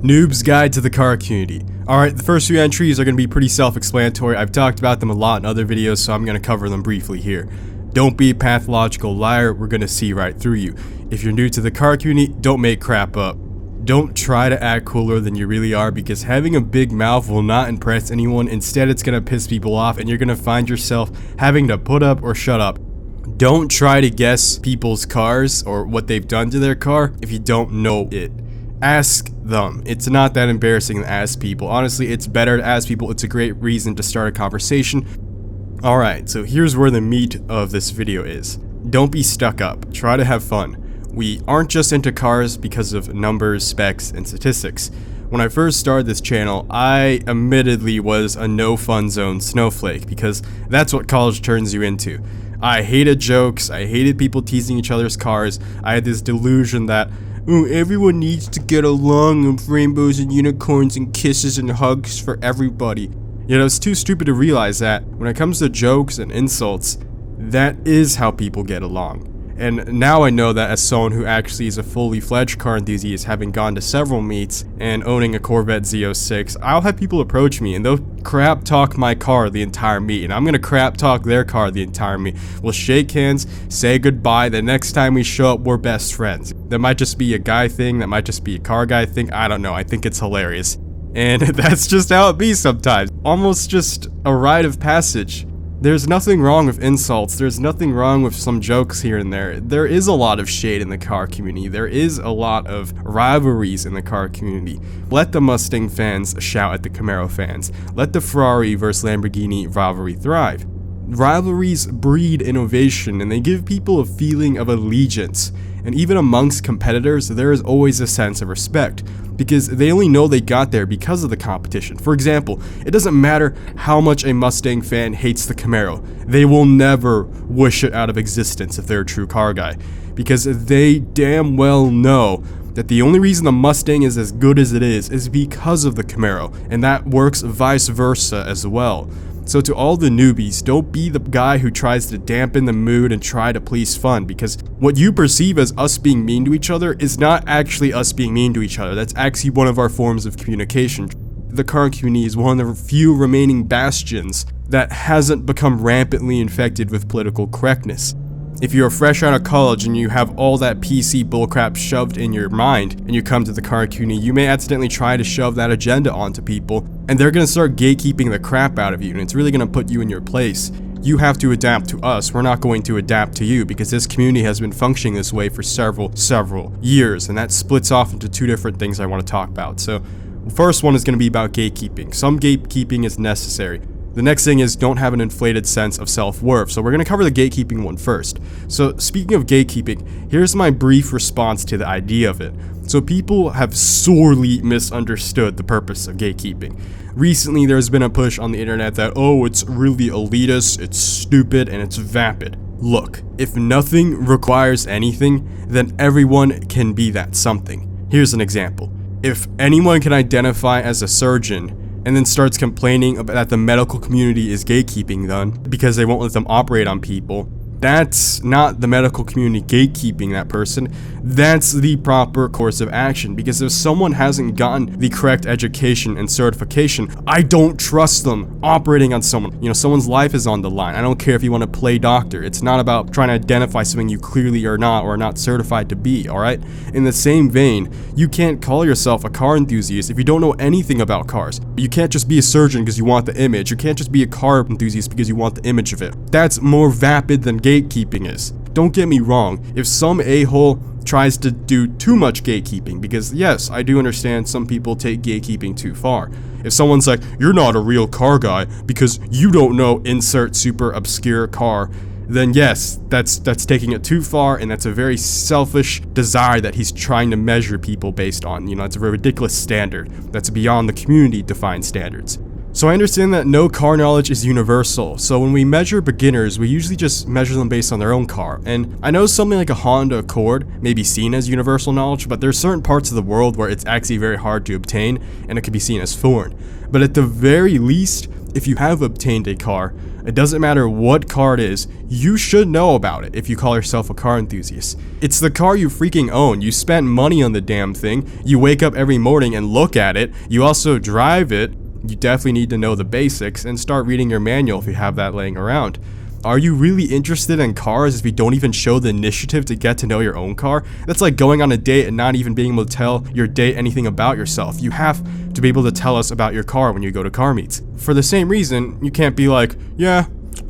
Noob's Guide to the Car Community. Alright, the first few entries are going to be pretty self-explanatory. I've talked about them a lot in other videos, so I'm going to cover them briefly here. Don't be a pathological liar, we're going to see right through you. If you're new to the car community, don't make crap up. Don't try to act cooler than you really are, because having a big mouth will not impress anyone. Instead, it's going to piss people off and you're going to find yourself having to put up or shut up. Don't try to guess people's cars or what they've done to their car if you don't know it. Ask them. It's not that embarrassing to ask people. Honestly, it's better to ask people. It's a great reason to start a conversation. Alright, so here's where the meat of this video is. Don't be stuck up. Try to have fun. We aren't just into cars because of numbers, specs, and statistics. When I first started this channel, I admittedly was a no fun zone snowflake, because that's what college turns you into. I hated jokes, I hated people teasing each other's cars, I had this delusion that, oh, everyone needs to get along with rainbows and unicorns and kisses and hugs for everybody. Yet I was too stupid to realize that when it comes to jokes and insults, that is how people get along. And now I know that as someone who actually is a fully fledged car enthusiast, having gone to several meets and owning a Corvette Z06, I'll have people approach me and they'll crap talk my car the entire meet, and I'm gonna crap talk their car the entire meet. We'll shake hands, say goodbye, the next time we show up we're best friends. That might just be a guy thing, that might just be a car guy thing, I don't know, I think it's hilarious. And that's just how it be sometimes. Almost just a rite of passage. There's nothing wrong with insults, there's nothing wrong with some jokes here and there. There is a lot of shade in the car community, there is a lot of rivalries in the car community. Let the Mustang fans shout at the Camaro fans. Let the Ferrari vs Lamborghini rivalry thrive. Rivalries breed innovation and they give people a feeling of allegiance. And even amongst competitors, there is always a sense of respect, because they only know they got there because of the competition. For example, it doesn't matter how much a Mustang fan hates the Camaro, they will never wish it out of existence if they're a true car guy, because they damn well know that the only reason the Mustang is as good as it is because of the Camaro, and that works vice versa as well. So to all the newbies, don't be the guy who tries to dampen the mood and try to please fun, because what you perceive as us being mean to each other is not actually us being mean to each other. That's actually one of our forms of communication. The car community is one of the few remaining bastions that hasn't become rampantly infected with political correctness. If you're fresh out of college and you have all that PC bullcrap shoved in your mind and you come to the car community, you may accidentally try to shove that agenda onto people and they're going to start gatekeeping the crap out of you, and it's really going to put you in your place. You have to adapt to us, we're not going to adapt to you, because this community has been functioning this way for several years, and that splits off into two different things I want to talk about. So the first one is going to be about gatekeeping. Some gatekeeping is necessary. The next thing is don't have an inflated sense of self-worth. So we're going to cover the gatekeeping one first. So speaking of gatekeeping, here's my brief response to the idea of it. So people have sorely misunderstood the purpose of gatekeeping. Recently there's been a push on the internet that, oh, it's really elitist, it's stupid, and it's vapid. Look, if nothing requires anything, then everyone can be that something. Here's an example. If anyone can identify as a surgeon and then starts complaining about that the medical community is gatekeeping them because they won't let them operate on people, that's not the medical community gatekeeping that person, that's the proper course of action. Because if someone hasn't gotten the correct education and certification, I don't trust them operating on someone. You know, someone's life is on the line. I don't care if you want to play doctor. It's not about trying to identify something you clearly are not or not certified to be, alright? In the same vein, you can't call yourself a car enthusiast if you don't know anything about cars. You can't just be a surgeon because you want the image. You can't just be a car enthusiast because you want the image of it. That's more vapid than gatekeeping is. Don't get me wrong, if some a-hole tries to do too much gatekeeping, because yes, I do understand some people take gatekeeping too far. If someone's like, you're not a real car guy because you don't know insert super obscure car, then yes, that's taking it too far, and that's a very selfish desire that he's trying to measure people based on. You know, it's a very ridiculous standard that's beyond the community defined standards. So I understand that no car knowledge is universal, so when we measure beginners, we usually just measure them based on their own car. And I know something like a Honda Accord may be seen as universal knowledge, but there's certain parts of the world where it's actually very hard to obtain, and it could be seen as foreign. But at the very least, If you have obtained a car, it doesn't matter what car it is, you should know about it if you call yourself a car enthusiast. It's the car you freaking own. You spent money on the damn thing. You wake up every morning and look at it. You also drive it. You definitely need to know the basics and start reading your manual if you have that laying around. Are you really interested in cars if you don't even show the initiative to get to know your own car? That's like going on a date and not even being able to tell your date anything about yourself. You have to be able to tell us about your car when you go to car meets. For the same reason, you can't be like, yeah,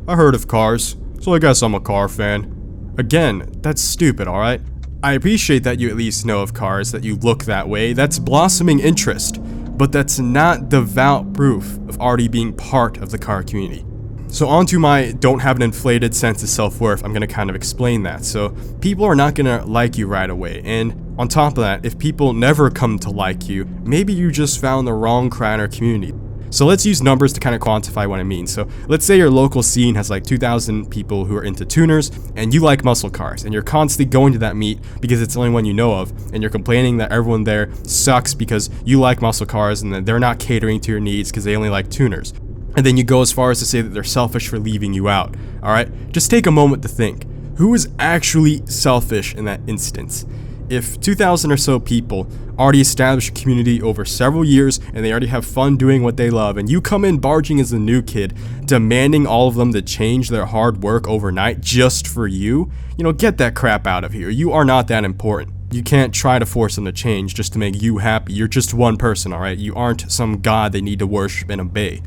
I heard of cars, so I guess I'm a car fan. Again, that's stupid, alright? I appreciate that you at least know of cars, that you look that way. That's blossoming interest, but that's not devout proof of already being part of the car community. So onto my don't have an inflated sense of self-worth, I'm going to kind of explain that. So people are not going to like you right away, and on top of that, if people never come to like you, maybe you just found the wrong crowd or community. So let's use numbers to kind of quantify what I mean. So let's say your local scene has like 2,000 people who are into tuners, and you like muscle cars, and you're constantly going to that meet because it's the only one you know of, and you're complaining that everyone there sucks because you like muscle cars and that they're not catering to your needs because they only like tuners. And then you go as far as to say that they're selfish for leaving you out. Alright? Just take a moment to think. Who is actually selfish in that instance? If 2,000 or so people already established a community over several years and they already have fun doing what they love, and you come in barging as a new kid, demanding all of them to change their hard work overnight just for you, get that crap out of here. You are not that important. You can't try to force them to change just to make you happy. You're just one person, alright? You aren't some god they need to worship and obey.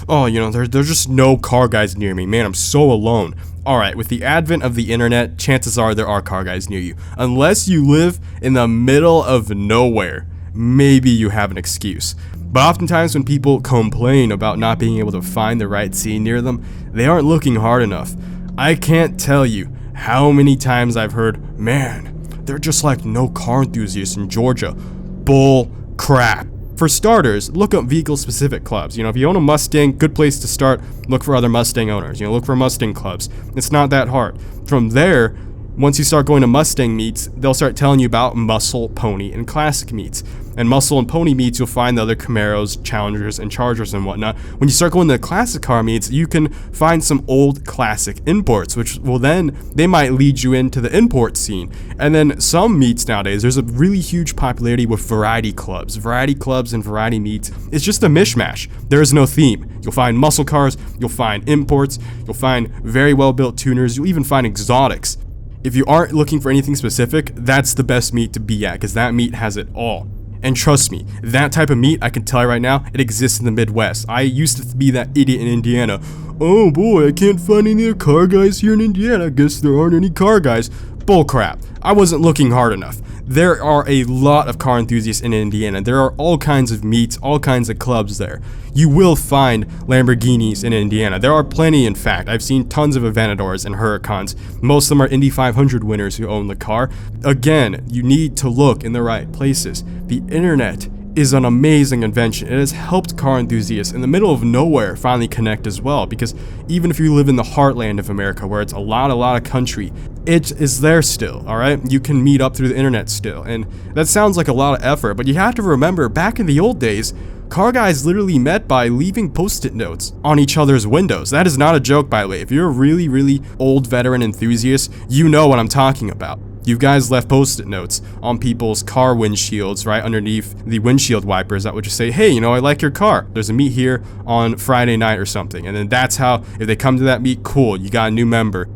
Oh, there's just no car guys near me. Man, I'm so alone. Alright, with the advent of the internet, chances are there are car guys near you. Unless you live in the middle of nowhere, maybe you have an excuse. But oftentimes when people complain about not being able to find the right scene near them, they aren't looking hard enough. I can't tell you how many times I've heard, man, they're just like no car enthusiasts in Georgia. Bull crap. For starters, look up vehicle-specific clubs. If you own a Mustang, good place to start. Look for other Mustang owners. Look for Mustang clubs. It's not that hard. From there, once you start going to Mustang meets, they'll start telling you about muscle, pony, and classic meets. And muscle and pony meets, you'll find the other Camaros, Challengers, and Chargers and whatnot. When you start going to the classic car meets, you can find some old classic imports, which will then, they might lead you into the import scene. And then some meets nowadays, there's a really huge popularity with variety clubs. Variety clubs and variety meets, it's just a mishmash. There is no theme. You'll find muscle cars, you'll find imports, you'll find very well-built tuners, you'll even find exotics. If you aren't looking for anything specific, that's the best meet to be at, because that meet has it all. And trust me, that type of meet, I can tell you right now, it exists in the Midwest. I used to be that idiot in Indiana. Oh boy, I can't find any car guys here in Indiana. I guess there aren't any car guys. Bullcrap. I wasn't looking hard enough. There are a lot of car enthusiasts in Indiana. There are all kinds of meets, all kinds of clubs there. You will find Lamborghinis in Indiana. There are plenty, in fact. I've seen tons of Aventadors and Huracans. Most of them are Indy 500 winners who own the car. Again, you need to look in the right places. The internet is an amazing invention. It has helped car enthusiasts in the middle of nowhere finally connect as well, because even if you live in the heartland of America where it's a lot of country, it is there still, alright? You can meet up through the internet still, and that sounds like a lot of effort, but you have to remember, back in the old days, car guys literally met by leaving post-it notes on each other's windows. That is not a joke, by the way. If you're a really old veteran enthusiast, you know what I'm talking about. You guys left post-it notes on people's car windshields, right underneath the windshield wipers that would just say, hey, I like your car. There's a meet here on Friday night or something. And then that's how, if they come to that meet, cool, you got a new member.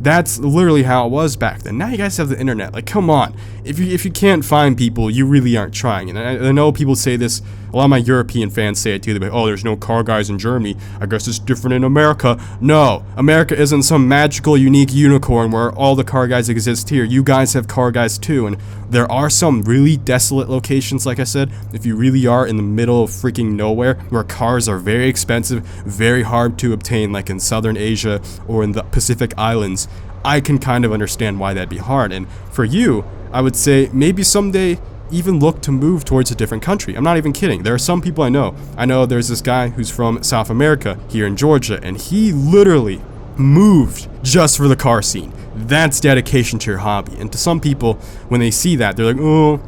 That's literally how it was back then. Now you guys have the internet. Like, come on. If you can't find people, you really aren't trying. And I know people say this. A lot of my European fans say it too. They're like, oh, there's no car guys in Germany. I guess it's different in America. No, America isn't some magical, unique unicorn where all the car guys exist here. You guys have car guys too. And there are some really desolate locations, like I said, if you really are in the middle of freaking nowhere, where cars are very expensive, very hard to obtain, like in Southern Asia or in the Pacific Islands. I can kind of understand why that'd be hard. And for you, I would say maybe someday even look to move towards a different country. I'm not even kidding. There are some people I know. I know there's this guy who's from South America here in Georgia, and he literally moved just for the car scene. That's dedication to your hobby. And to some people, when they see that, they're like, oh,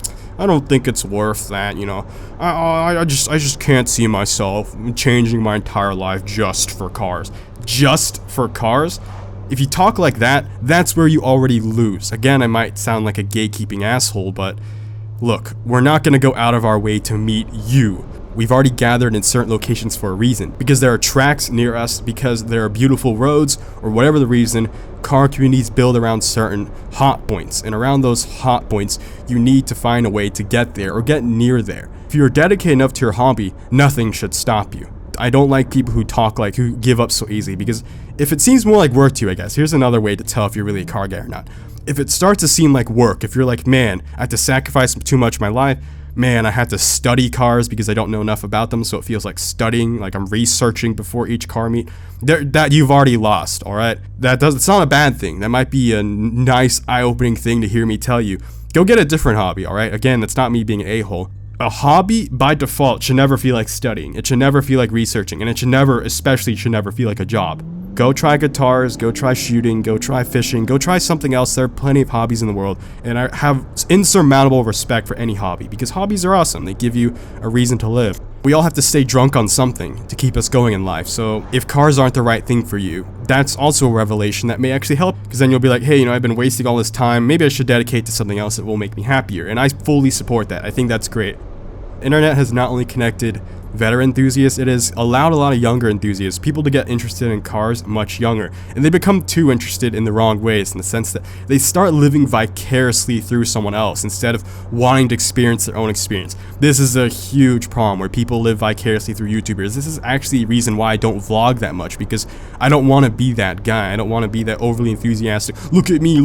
I don't think it's worth that, you know. I just can't see myself changing my entire life just for cars. Just for cars? If you talk like that, that's where you already lose. Again, I might sound like a gatekeeping asshole, but look, we're not gonna go out of our way to meet you. We've already gathered in certain locations for a reason. Because there are tracks near us, because there are beautiful roads, or whatever the reason, car communities build around certain hot points. And around those hot points, you need to find a way to get there or get near there. If you're dedicated enough to your hobby, nothing should stop you. I don't like people who give up so easily, because if it seems more like work to you, I guess, here's another way to tell if you're really a car guy or not. If it starts to seem like work, if you're like, man, I have to sacrifice too much of my life, man, I have to study cars because I don't know enough about them, so it feels like studying, like I'm researching before each car meet, that you've already lost, alright? It's not a bad thing. That might be a nice, eye-opening thing to hear me tell you. Go get a different hobby, alright? Again, that's not me being an a-hole. A hobby, by default, should never feel like studying. It should never feel like researching, and it should never feel like a job. Go try guitars, go try shooting, go try fishing, go try something else. There are plenty of hobbies in the world, and I have insurmountable respect for any hobby, because hobbies are awesome. They give you a reason to live. We all have to stay drunk on something to keep us going in life, so if cars aren't the right thing for you, that's also a revelation that may actually help, because then you'll be like, hey, you know, I've been wasting all this time, maybe I should dedicate to something else that will make me happier, and I fully support that. I think that's great. Internet has not only connected veteran enthusiasts, it has allowed a lot of younger enthusiasts, people to get interested in cars much younger, and they become too interested in the wrong ways, in the sense that they start living vicariously through someone else instead of wanting to experience their own experience. This is a huge problem where people live vicariously through YouTubers. This is actually a reason why I don't vlog that much, because I don't want to be that guy. I don't want to be that overly enthusiastic, look at me,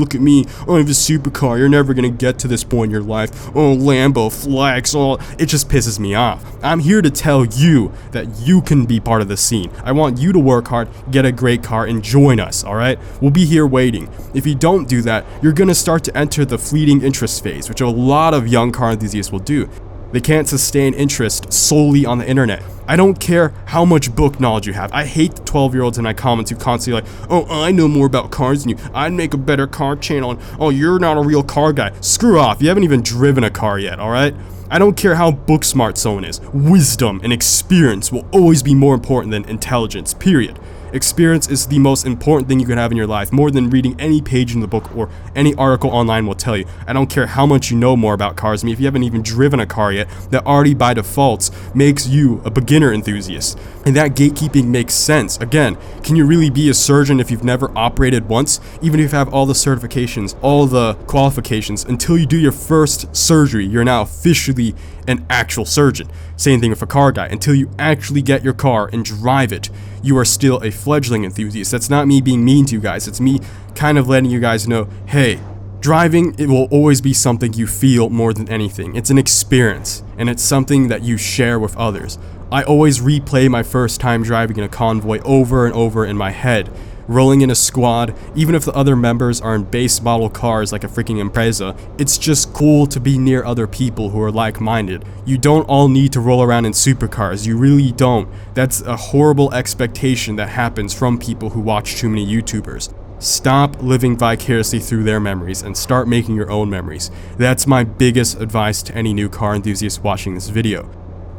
oh, I have a supercar, you're never gonna get to this point in your life, oh, Lambo, flex, oh, it just pisses me off. I'm here to tell you that you can be part of the scene. I want you to work hard, get a great car, and join us, alright? We'll be here waiting. If you don't do that, you're gonna start to enter the fleeting interest phase, which a lot of young car enthusiasts will do. They can't sustain interest solely on the internet. I don't care how much book knowledge you have. I hate the 12-year-olds in my comments who constantly like, oh, I know more about cars than you. I'd make a better car channel, and oh, you're not a real car guy. Screw off. You haven't even driven a car yet, alright? I don't care how book smart someone is. Wisdom and experience will always be more important than intelligence, period. Experience is the most important thing you can have in your life, more than reading any page in the book or any article online will tell you. I don't care how much you know more about cars than me. If you haven't even driven a car yet, that already by default makes you a beginner enthusiast. And that gatekeeping makes sense. Again, can you really be a surgeon if you've never operated once? Even if you have all the certifications, all the qualifications, until you do your first surgery, you're now officially an actual surgeon. Same thing with a car guy. Until you actually get your car and drive it, you are still a fledgling enthusiast. That's not me being mean to you guys. It's me kind of letting you guys know, hey, driving, it will always be something you feel more than anything. It's an experience, and it's something that you share with others. I always replay my first time driving in a convoy over and over in my head. Rolling in a squad, even if the other members are in base model cars like a freaking Impreza, it's just cool to be near other people who are like-minded. You don't all need to roll around in supercars, you really don't. That's a horrible expectation that happens from people who watch too many YouTubers. Stop living vicariously through their memories and start making your own memories. That's my biggest advice to any new car enthusiast watching this video.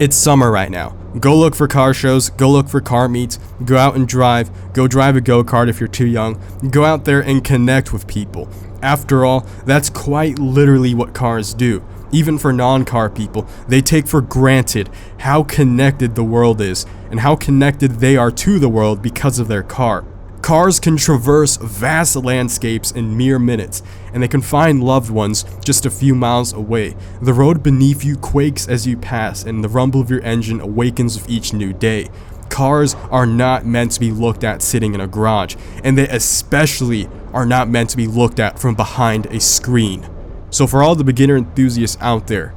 It's summer right now. Go look for car shows, go look for car meets, go out and drive, go drive a go-kart if you're too young, go out there and connect with people. After all, that's quite literally what cars do. Even for non-car people, they take for granted how connected the world is and how connected they are to the world because of their car. Cars can traverse vast landscapes in mere minutes, and they can find loved ones just a few miles away. The road beneath you quakes as you pass, and the rumble of your engine awakens with each new day. Cars are not meant to be looked at sitting in a garage, and they especially are not meant to be looked at from behind a screen. So for all the beginner enthusiasts out there,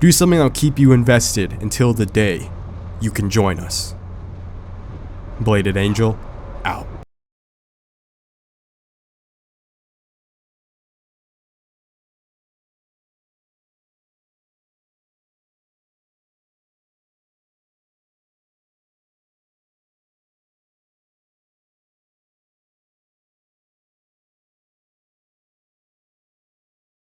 do something that'll keep you invested until the day you can join us. Bladed Angel.